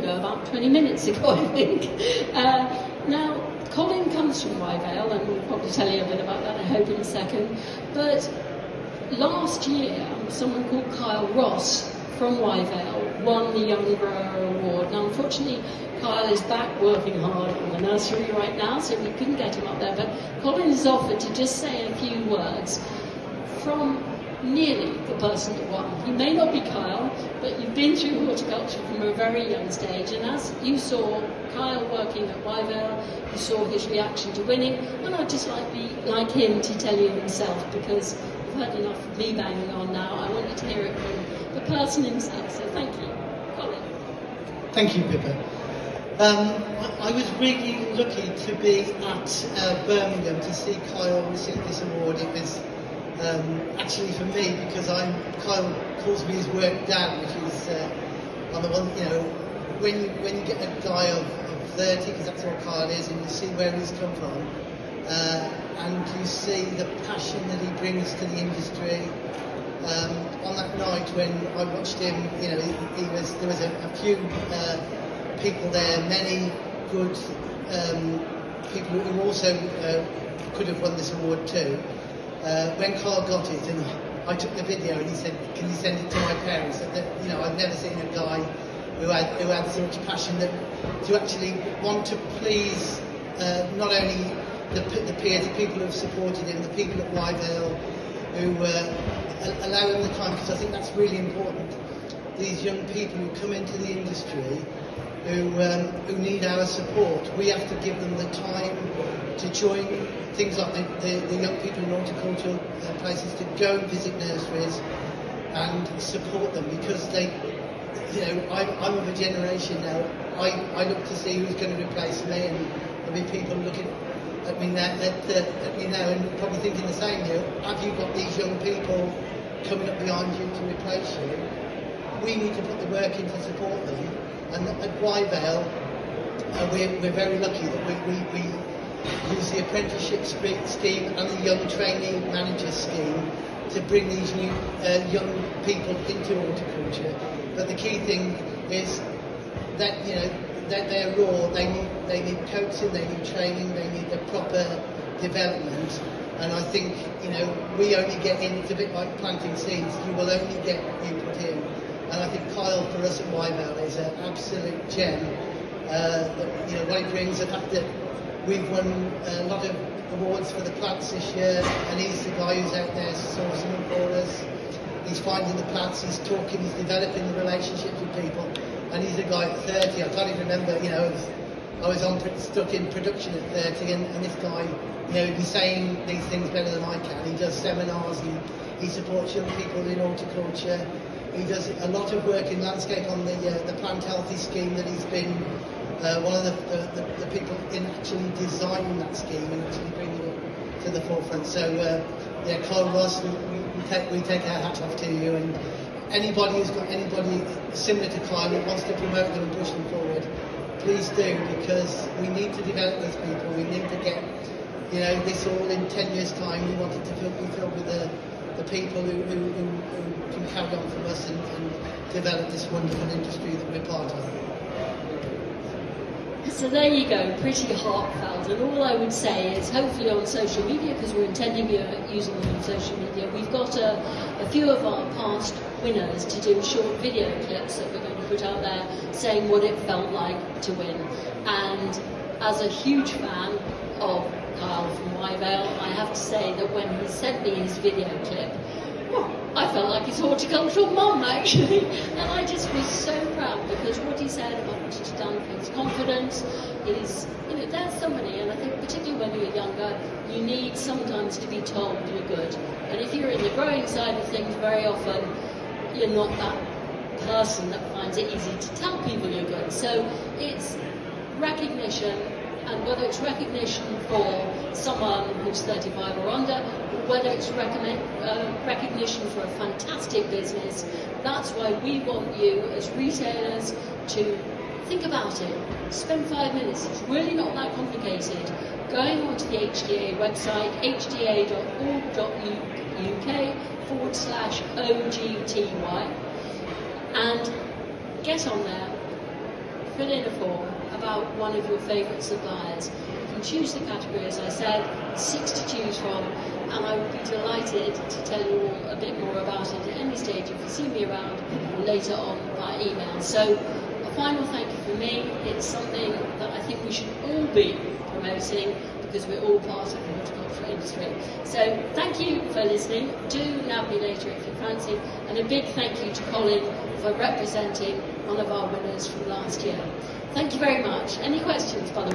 ago, about 20 minutes ago, I think. Now, Colin comes from Wyevale, and we'll probably tell you a bit about that, I hope, in a second. But last year, someone called Kyle Ross from Wyevale won the Young Grower Award. Now, unfortunately, Kyle is back working hard on the nursery right now, so we couldn't get him up there. But Colin has offered to just say a few words from nearly the person that won. He may not be Kyle, but you've been through horticulture from a very young stage, and as you saw Kyle working at Wyevale, you saw his reaction to winning, and I'd just like him to tell you himself, because I've heard enough of me banging on now. I want you to hear it from the person himself, so thank you. Colin. Thank you, Pippa. I was really lucky to be at Birmingham to see Kyle receive this award. It was actually for me, because Kyle calls me his work dad, which is on the one, when you get a guy of 30, because that's what Kyle is, and you see where he's come from, and you see the passion that he brings to the industry. On that night when I watched him, there was a few people there, many good people who also could have won this award too. When Carl got it, and I took the video, and he said, "Can you send it to my parents?" I've never seen a guy who had so much passion to actually want to please not only the peers, the people who have supported him, the people at Wyevale who allow him the time, because I think that's really important. These young people who come into the industry who need our support, we have to give them the time to join things like the young people in horticultural places, to go and visit nurseries and support them, because I'm of a generation now. I look to see who's going to replace me, and there'll be people looking at me now and probably thinking the same. Have you got these young people coming up behind you to replace you? We need to put the work in to support them. And at Wyevale, we're very lucky that we use the apprenticeship scheme and the young trainee manager scheme to bring these new young people into horticulture. But the key thing is that that they're raw. They need coaching, they need training, they need a proper development. And I think we only get in. It's a bit like planting seeds. You will only get input in. And I think Kyle, for us at Wyevale, is an absolute gem. What he brings, the fact that we've won a lot of awards for the plants this year, and he's the guy who's out there sourcing them for us. He's finding the plants, he's talking, he's developing the relationships with people, and he's a guy at 30. I can't even remember, I was stuck in production at 30, and this guy, he'd be saying these things better than I can. He does seminars, he supports young people in horticulture. He does a lot of work in landscape on the Plant Healthy scheme, that he's been one of the people in actually designing that scheme and actually bringing it to the forefront. So, Kyle Ross, we take our hat off to you, and anybody who's got anybody similar to Kyle who wants to promote them and push them forward, please do, because we need to develop these people. We need to get, this all in 10 years' time. We want it to be filled with the people who can carry on from us and develop this wonderful industry that we're part of. So there you go, pretty heartfelt, and all I would say is, hopefully on social media, because we're intending using them on social media, we've got a few of our past winners to do short video clips that we're going to put out there saying what it felt like to win. And as a huge fan of Kyle from Wyevale, I have to say that when he sent me his video clip, I felt like his horticultural mum, actually. And I just was so proud, because what he said about what he's done for his confidence is, there's somebody, and I think particularly when you're younger, you need sometimes to be told you're good. And if you're in the growing side of things, very often you're not that person that finds it easy to tell people you're good. So it's recognition, and whether it's recognition for someone who's 35 or under, whether it's recognition for a fantastic business, that's why we want you as retailers to think about it. Spend 5 minutes. It's really not that complicated. Going onto the HDA website, hda.org.uk/OGTY, and get on there. fill in a form about one of your favourite suppliers. You can choose the category, as I said, 6 to choose from, and I would be delighted to tell you all a bit more about it at any stage if you see me around or later on by email. So a final thank you from me. It's something that I think we should all be promoting because we're all part of the horticultural industry. So thank you for listening. Do nab me later if you fancy, and a big thank you to Colin for representing one of our winners from last year. Thank you very much. Any questions, by the way?